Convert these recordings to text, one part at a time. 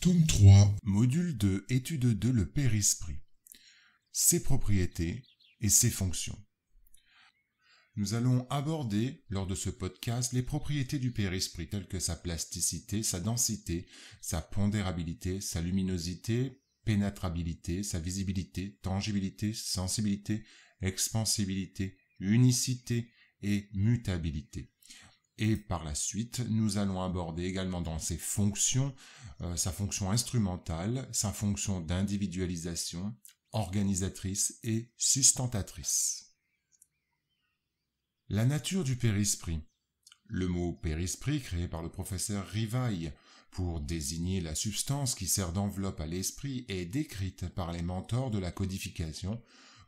Tome 3, module 2, étude 2, le périsprit. Ses propriétés et ses fonctions. Nous allons aborder, lors de ce podcast, les propriétés du périsprit telles que sa plasticité, sa densité, sa pondérabilité, sa luminosité, pénétrabilité, sa visibilité, tangibilité, sensibilité, expansibilité, unicité et mutabilité. Et par la suite, nous allons aborder également dans ses fonctions, sa fonction instrumentale, sa fonction d'individualisation, organisatrice et sustentatrice. La nature du périsprit. Le mot périsprit, créé par le professeur Rivail pour désigner la substance qui sert d'enveloppe à l'esprit, est décrite par les mentors de la codification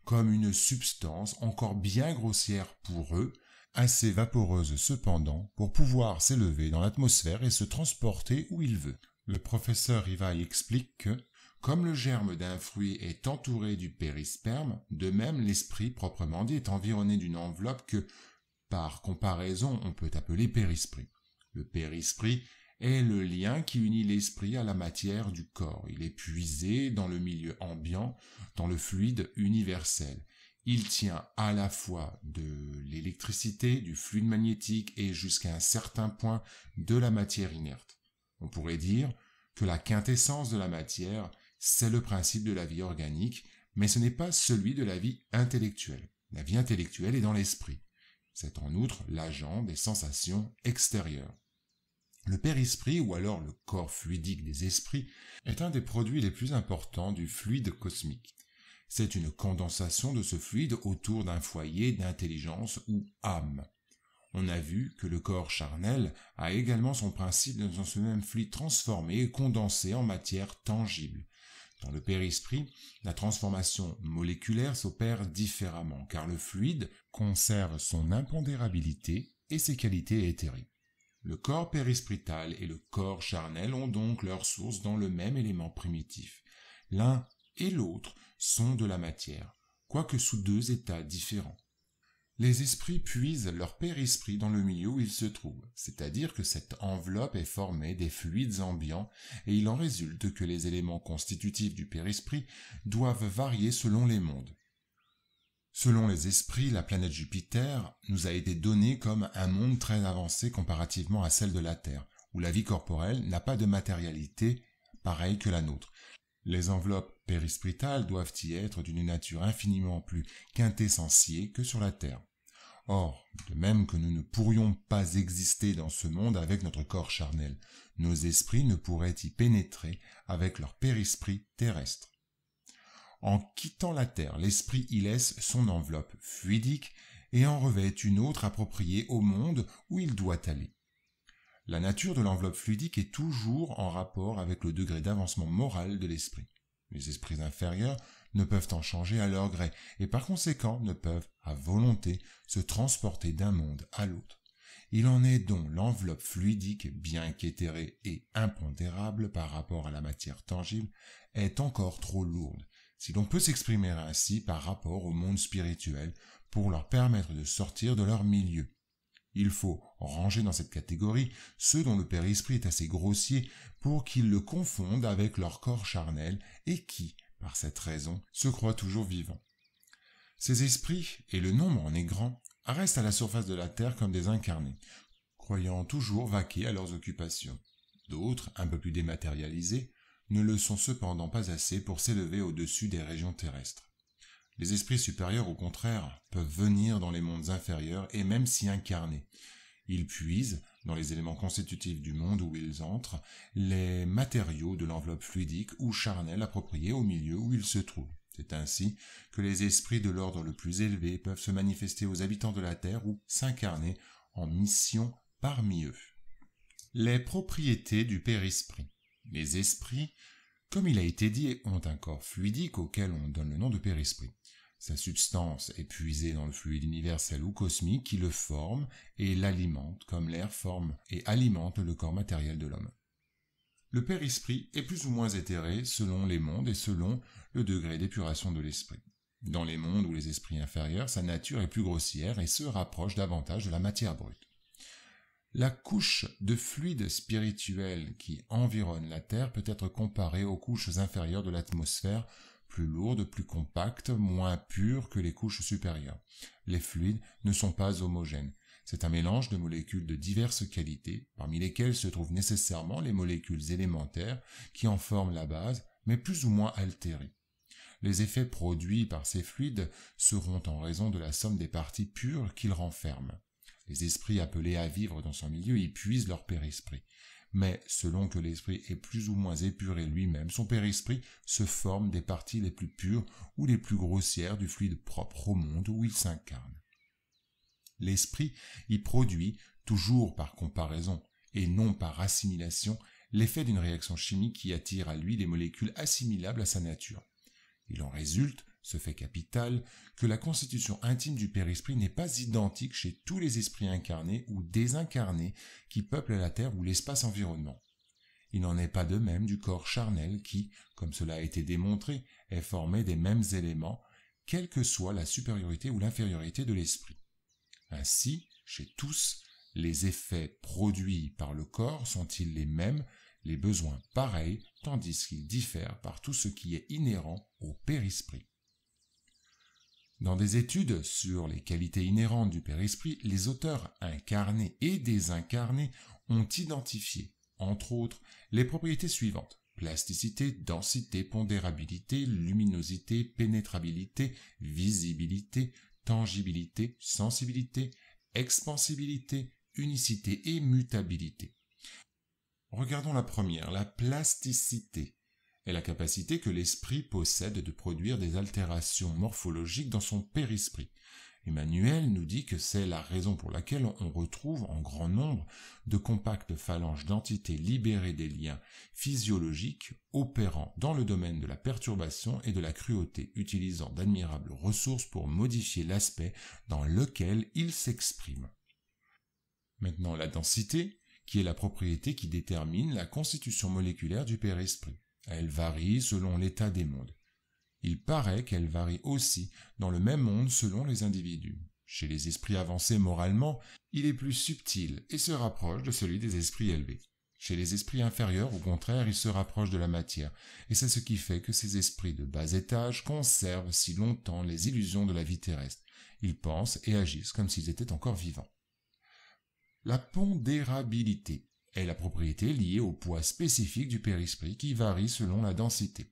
comme une substance encore bien grossière pour eux, assez vaporeuse cependant pour pouvoir s'élever dans l'atmosphère et se transporter où il veut. Le professeur Rivail explique que, comme le germe d'un fruit est entouré du périsperme, de même l'esprit proprement dit est environné d'une enveloppe que, par comparaison, on peut appeler périsprit. Le périsprit est le lien qui unit l'esprit à la matière du corps. Il est puisé dans le milieu ambiant, dans le fluide universel. Il tient à la fois de l'électricité, du fluide magnétique et jusqu'à un certain point de la matière inerte. On pourrait dire que la quintessence de la matière, c'est le principe de la vie organique, mais ce n'est pas celui de la vie intellectuelle. La vie intellectuelle est dans l'esprit. C'est en outre l'agent des sensations extérieures. Le périsprit, ou alors le corps fluidique des esprits, est un des produits les plus importants du fluide cosmique. C'est une condensation de ce fluide autour d'un foyer d'intelligence ou âme. On a vu que le corps charnel a également son principe dans ce même fluide transformé et condensé en matière tangible. Dans le périsprit, la transformation moléculaire s'opère différemment, car le fluide conserve son impondérabilité et ses qualités éthérées. Le corps périsprital et le corps charnel ont donc leur source dans le même élément primitif. L'un et l'autre sont de la matière, quoique sous deux états différents. Les esprits puisent leur périsprit dans le milieu où ils se trouvent, c'est-à-dire que cette enveloppe est formée des fluides ambiants et il en résulte que les éléments constitutifs du périsprit doivent varier selon les mondes. Selon les esprits, la planète Jupiter nous a été donnée comme un monde très avancé comparativement à celle de la Terre, où la vie corporelle n'a pas de matérialité pareille que la nôtre. Les enveloppes périspritales doivent y être d'une nature infiniment plus quintessentielle que sur la Terre. Or, de même que nous ne pourrions pas exister dans ce monde avec notre corps charnel, nos esprits ne pourraient y pénétrer avec leur périsprit terrestre. En quittant la Terre, l'esprit y laisse son enveloppe fluidique et en revêt une autre appropriée au monde où il doit aller. La nature de l'enveloppe fluidique est toujours en rapport avec le degré d'avancement moral de l'esprit. Les esprits inférieurs ne peuvent en changer à leur gré et par conséquent ne peuvent, à volonté, se transporter d'un monde à l'autre. Il en est dont l'enveloppe fluidique, bien qu'éthérée et impondérable par rapport à la matière tangible, est encore trop lourde, si l'on peut s'exprimer ainsi par rapport au monde spirituel, pour leur permettre de sortir de leur milieu. Il faut ranger dans cette catégorie ceux dont le périsprit est assez grossier pour qu'ils le confondent avec leur corps charnel et qui, par cette raison, se croient toujours vivants. Ces esprits, et le nombre en est grand, restent à la surface de la terre comme des incarnés, croyant toujours vaquer à leurs occupations. D'autres, un peu plus dématérialisés, ne le sont cependant pas assez pour s'élever au-dessus des régions terrestres. Les esprits supérieurs, au contraire, peuvent venir dans les mondes inférieurs et même s'y incarner. Ils puisent, dans les éléments constitutifs du monde où ils entrent, les matériaux de l'enveloppe fluidique ou charnelle appropriés au milieu où ils se trouvent. C'est ainsi que les esprits de l'ordre le plus élevé peuvent se manifester aux habitants de la Terre ou s'incarner en mission parmi eux. Les propriétés du périsprit. Les esprits, comme il a été dit, ont un corps fluidique auquel on donne le nom de périsprit. Sa substance est puisée dans le fluide universel ou cosmique qui le forme et l'alimente comme l'air forme et alimente le corps matériel de l'homme. Le périsprit est plus ou moins éthéré selon les mondes et selon le degré d'épuration de l'esprit. Dans les mondes où les esprits inférieurs, sa nature est plus grossière et se rapproche davantage de la matière brute. La couche de fluide spirituel qui environne la Terre peut être comparée aux couches inférieures de l'atmosphère, plus lourdes, plus compactes, moins pures que les couches supérieures. Les fluides ne sont pas homogènes. C'est un mélange de molécules de diverses qualités, parmi lesquelles se trouvent nécessairement les molécules élémentaires qui en forment la base, mais plus ou moins altérées. Les effets produits par ces fluides seront en raison de la somme des parties pures qu'ils renferment. Les esprits appelés à vivre dans son milieu y puisent leur périsprit. Mais selon que l'esprit est plus ou moins épuré lui-même, son périsprit se forme des parties les plus pures ou les plus grossières du fluide propre au monde où il s'incarne. L'esprit y produit, toujours par comparaison et non par assimilation, l'effet d'une réaction chimique qui attire à lui les molécules assimilables à sa nature. Il en résulte, ce fait capital, que la constitution intime du périsprit n'est pas identique chez tous les esprits incarnés ou désincarnés qui peuplent la Terre ou l'espace environnant. Il n'en est pas de même du corps charnel qui, comme cela a été démontré, est formé des mêmes éléments, quelle que soit la supériorité ou l'infériorité de l'esprit. Ainsi, chez tous, les effets produits par le corps sont-ils les mêmes, les besoins pareils, tandis qu'ils diffèrent par tout ce qui est inhérent au périsprit. Dans des études sur les qualités inhérentes du périsprit, les auteurs incarnés et désincarnés ont identifié, entre autres, les propriétés suivantes: plasticité, densité, pondérabilité, luminosité, pénétrabilité, visibilité, tangibilité, sensibilité, expansibilité, unicité et mutabilité. Regardons la première, la plasticité est la capacité que l'esprit possède de produire des altérations morphologiques dans son périsprit. Emmanuel nous dit que c'est la raison pour laquelle on retrouve en grand nombre de compactes phalanges d'entités libérées des liens physiologiques opérant dans le domaine de la perturbation et de la cruauté, utilisant d'admirables ressources pour modifier l'aspect dans lequel ils s'expriment. Maintenant, la densité, qui est la propriété qui détermine la constitution moléculaire du périsprit. Elle varie selon l'état des mondes. Il paraît qu'elle varie aussi dans le même monde selon les individus. Chez les esprits avancés moralement, il est plus subtil et se rapproche de celui des esprits élevés. Chez les esprits inférieurs, au contraire, il se rapproche de la matière, et c'est ce qui fait que ces esprits de bas étage conservent si longtemps les illusions de la vie terrestre. Ils pensent et agissent comme s'ils étaient encore vivants. La pondérabilité est la propriété liée au poids spécifique du périsprit qui varie selon la densité.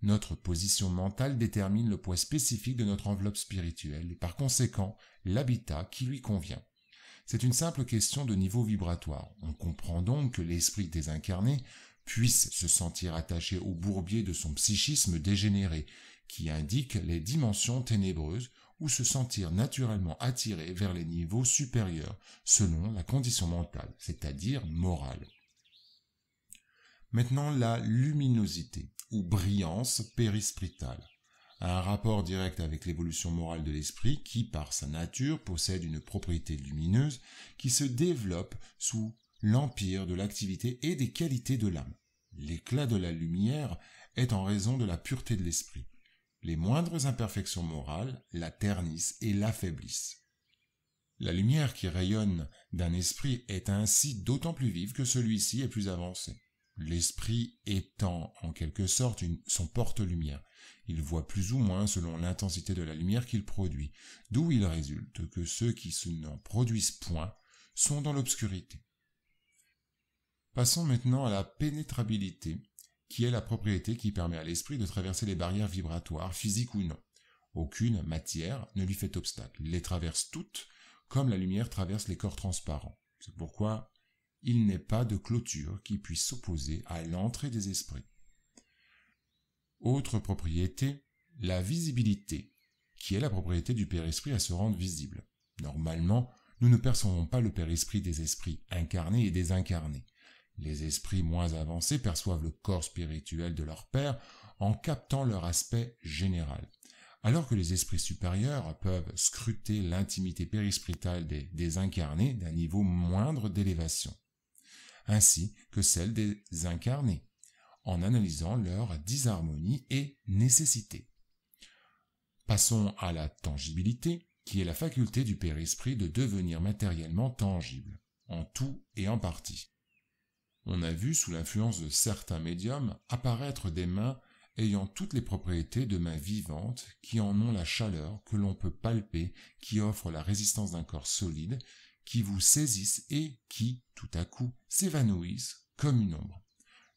Notre position mentale détermine le poids spécifique de notre enveloppe spirituelle et par conséquent l'habitat qui lui convient. C'est une simple question de niveau vibratoire. On comprend donc que l'esprit désincarné puisse se sentir attaché au bourbier de son psychisme dégénéré, qui indique les dimensions ténébreuses, ou se sentir naturellement attiré vers les niveaux supérieurs, selon la condition mentale, c'est-à-dire morale. Maintenant, la luminosité, ou brillance périspritale, a un rapport direct avec l'évolution morale de l'esprit qui, par sa nature, possède une propriété lumineuse qui se développe sous l'empire de l'activité et des qualités de l'âme. L'éclat de la lumière est en raison de la pureté de l'esprit. Les moindres imperfections morales la ternissent et l'affaiblissent. La lumière qui rayonne d'un esprit est ainsi d'autant plus vive que celui-ci est plus avancé. L'esprit étant en quelque sorte son porte-lumière. Il voit plus ou moins selon l'intensité de la lumière qu'il produit, d'où il résulte que ceux qui n'en produisent point sont dans l'obscurité. Passons maintenant à la pénétrabilité, qui est la propriété qui permet à l'esprit de traverser les barrières vibratoires, physiques ou non. Aucune matière ne lui fait obstacle. Il les traverse toutes, comme la lumière traverse les corps transparents. C'est pourquoi il n'est pas de clôture qui puisse s'opposer à l'entrée des esprits. Autre propriété, la visibilité, qui est la propriété du périsprit à se rendre visible. Normalement, nous ne percevons pas le périsprit des esprits incarnés et désincarnés. Les esprits moins avancés perçoivent le corps spirituel de leur père en captant leur aspect général, alors que les esprits supérieurs peuvent scruter l'intimité périspritale des incarnés d'un niveau moindre d'élévation, ainsi que celle des incarnés, en analysant leur disharmonie et nécessité. Passons à la tangibilité, qui est la faculté du périsprit de devenir matériellement tangible. en tout et en partie. On a vu, sous l'influence de certains médiums, apparaître des mains ayant toutes les propriétés de mains vivantes, qui en ont la chaleur que l'on peut palper, qui offrent la résistance d'un corps solide, qui vous saisissent et qui, tout à coup, s'évanouissent comme une ombre.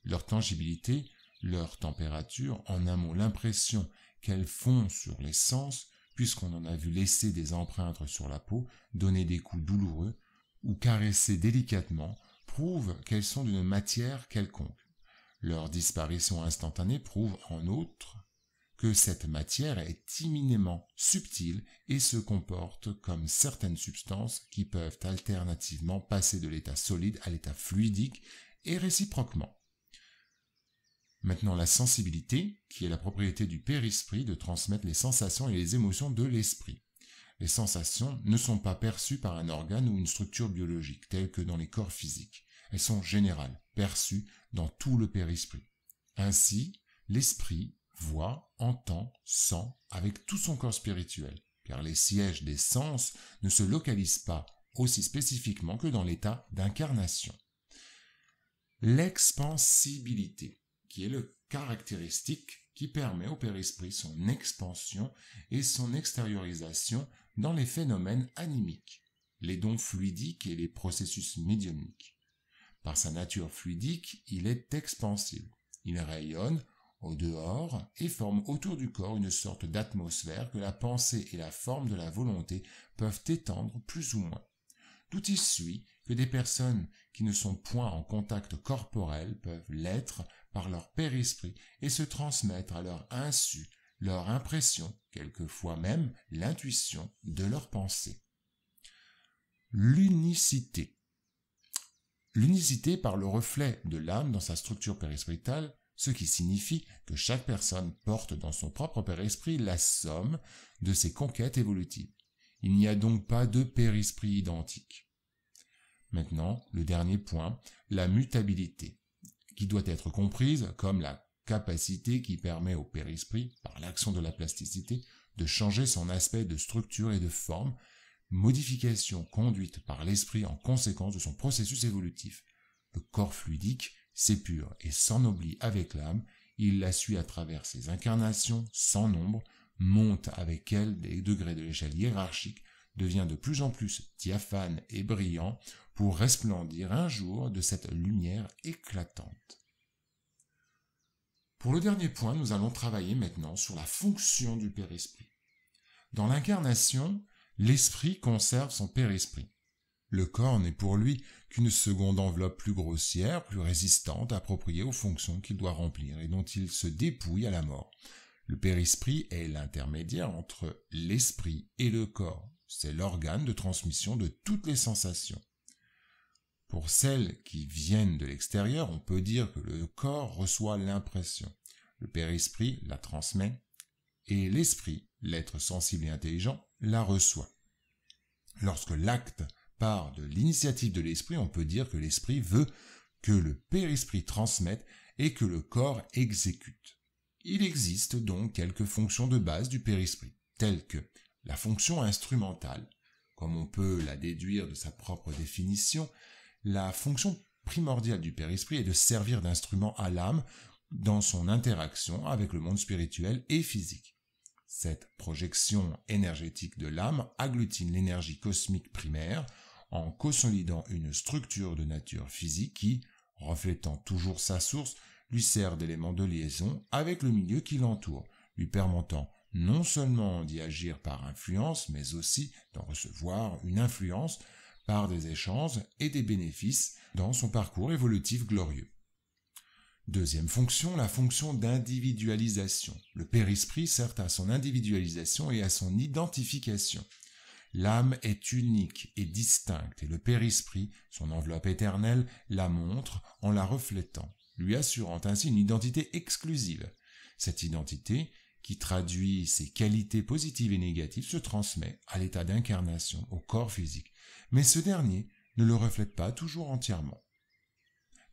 Leur tangibilité, leur température, en un mot l'impression qu'elles font sur les sens, puisqu'on en a vu laisser des empreintes sur la peau, donner des coups douloureux, ou caresser délicatement, prouvent qu'elles sont d'une matière quelconque. Leur disparition instantanée prouve en outre que cette matière est imminemment subtile et se comporte comme certaines substances qui peuvent alternativement passer de l'état solide à l'état fluidique et réciproquement. Maintenant, la sensibilité, qui est la propriété du périsprit de transmettre les sensations et les émotions de l'esprit. Les sensations ne sont pas perçues par un organe ou une structure biologique, telles que dans les corps physiques. Elles sont générales, perçues dans tout le périsprit. Ainsi, l'esprit voit, entend, sent avec tout son corps spirituel, car les sièges des sens ne se localisent pas aussi spécifiquement que dans l'état d'incarnation. L'expansibilité, qui est le caractéristique qui permet au périsprit son expansion et son extériorisation dans les phénomènes animiques, les dons fluidiques et les processus médiumniques. Par sa nature fluidique, il est expansible. Il rayonne au dehors et forme autour du corps une sorte d'atmosphère que la pensée et la forme de la volonté peuvent étendre plus ou moins. Tout y suit que des personnes qui ne sont point en contact corporel peuvent l'être par leur périsprit et se transmettre à leur insu leur impression, quelquefois même l'intuition de leur pensée. L'unicité. L'unicité par le reflet de l'âme dans sa structure périspritale, ce qui signifie que chaque personne porte dans son propre périsprit la somme de ses conquêtes évolutives. Il n'y a donc pas de périsprit identique. Maintenant, le dernier point, la mutabilité, qui doit être comprise comme la capacité qui permet au périsprit, par l'action de la plasticité, de changer son aspect de structure et de forme, modification conduite par l'esprit en conséquence de son processus évolutif. Le corps fluidique s'épure et s'ennoblit avec l'âme, il la suit à travers ses incarnations sans nombre, monte avec elle des degrés de l'échelle hiérarchique, devient de plus en plus diaphane et brillant pour resplendir un jour de cette lumière éclatante. Pour le dernier point, nous allons travailler maintenant sur la fonction du périsprit. Dans l'incarnation, l'esprit conserve son périsprit. Le corps n'est pour lui qu'une seconde enveloppe plus grossière, plus résistante, appropriée aux fonctions qu'il doit remplir et dont il se dépouille à la mort. Le périsprit est l'intermédiaire entre l'esprit et le corps. C'est l'organe de transmission de toutes les sensations. Pour celles qui viennent de l'extérieur, on peut dire que le corps reçoit l'impression. Le périsprit la transmet et l'esprit, l'être sensible et intelligent, la reçoit. Lorsque l'acte part de l'initiative de l'esprit, on peut dire que l'esprit veut que le périsprit transmette et que le corps exécute. Il existe donc quelques fonctions de base du périsprit, telles que la fonction instrumentale, comme on peut la déduire de sa propre définition. La fonction primordiale du périsprit est de servir d'instrument à l'âme dans son interaction avec le monde spirituel et physique. Cette projection énergétique de l'âme agglutine l'énergie cosmique primaire en consolidant une structure de nature physique qui, reflétant toujours sa source, lui sert d'élément de liaison avec le milieu qui l'entoure, lui permettant non seulement d'y agir par influence, mais aussi d'en recevoir une influence par des échanges et des bénéfices dans son parcours évolutif glorieux. Deuxième fonction, la fonction d'individualisation. Le périsprit sert à son individualisation et à son identification. L'âme est unique et distincte et le périsprit, son enveloppe éternelle, la montre en la reflétant, lui assurant ainsi une identité exclusive. Cette identité, qui traduit ses qualités positives et négatives, se transmet à l'état d'incarnation, au corps physique, mais ce dernier ne le reflète pas toujours entièrement.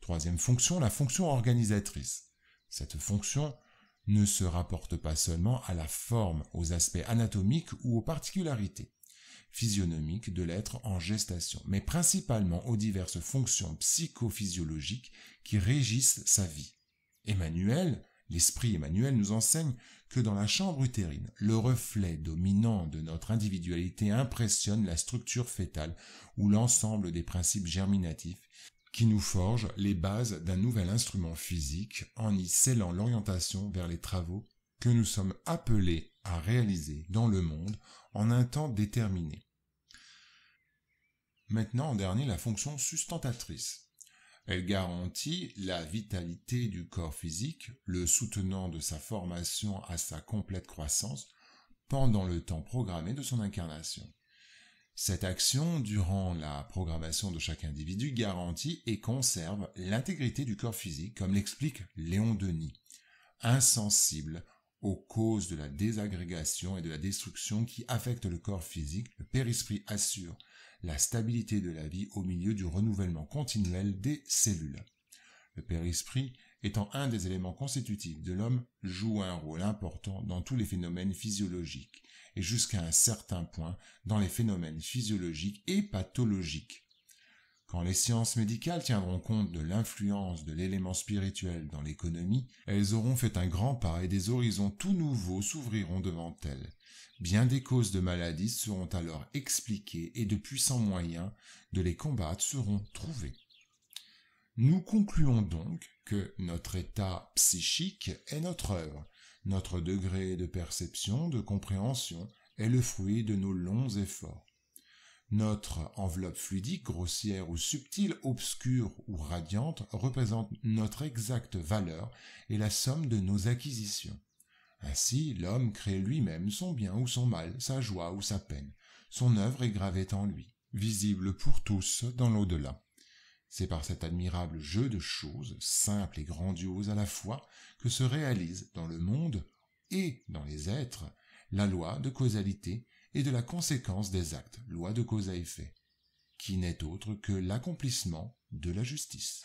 Troisième fonction, la fonction organisatrice. Cette fonction ne se rapporte pas seulement à la forme, aux aspects anatomiques ou aux particularités. physionomiques de l'être en gestation, mais principalement aux diverses fonctions psychophysiologiques qui régissent sa vie. L'esprit Emmanuel nous enseigne que dans la chambre utérine, le reflet dominant de notre individualité impressionne la structure fœtale ou l'ensemble des principes germinatifs qui nous forgent les bases d'un nouvel instrument physique en y scellant l'orientation vers les travaux que nous sommes appelés à réaliser dans le monde en un temps déterminé. Maintenant, en dernier, la fonction sustentatrice. Elle garantit la vitalité du corps physique, le soutenant de sa formation à sa complète croissance pendant le temps programmé de son incarnation. Cette action, durant la programmation de chaque individu, garantit et conserve l'intégrité du corps physique, comme l'explique Léon Denis, insensible aux causes de la désagrégation et de la destruction qui affectent le corps physique. Le périsprit assure la stabilité de la vie au milieu du renouvellement continuel des cellules. Le périsprit, étant un des éléments constitutifs de l'homme, joue un rôle important dans tous les phénomènes physiologiques et jusqu'à un certain point dans les phénomènes physiologiques et pathologiques. Quand les sciences médicales tiendront compte de l'influence de l'élément spirituel dans l'économie, elles auront fait un grand pas et des horizons tout nouveaux s'ouvriront devant elles. Bien des causes de maladies seront alors expliquées et de puissants moyens de les combattre seront trouvés. Nous concluons donc que notre état psychique est notre œuvre. Notre degré de perception, de compréhension est le fruit de nos longs efforts. Notre enveloppe fluidique, grossière ou subtile, obscure ou radiante, représente notre exacte valeur et la somme de nos acquisitions. Ainsi, l'homme crée lui-même son bien ou son mal, sa joie ou sa peine. Son œuvre est gravée en lui, visible pour tous dans l'au-delà. C'est par cet admirable jeu de choses, simples et grandioses à la fois, que se réalise dans le monde et dans les êtres la loi de causalité et de la conséquence des actes, loi de cause à effet, qui n'est autre que l'accomplissement de la justice.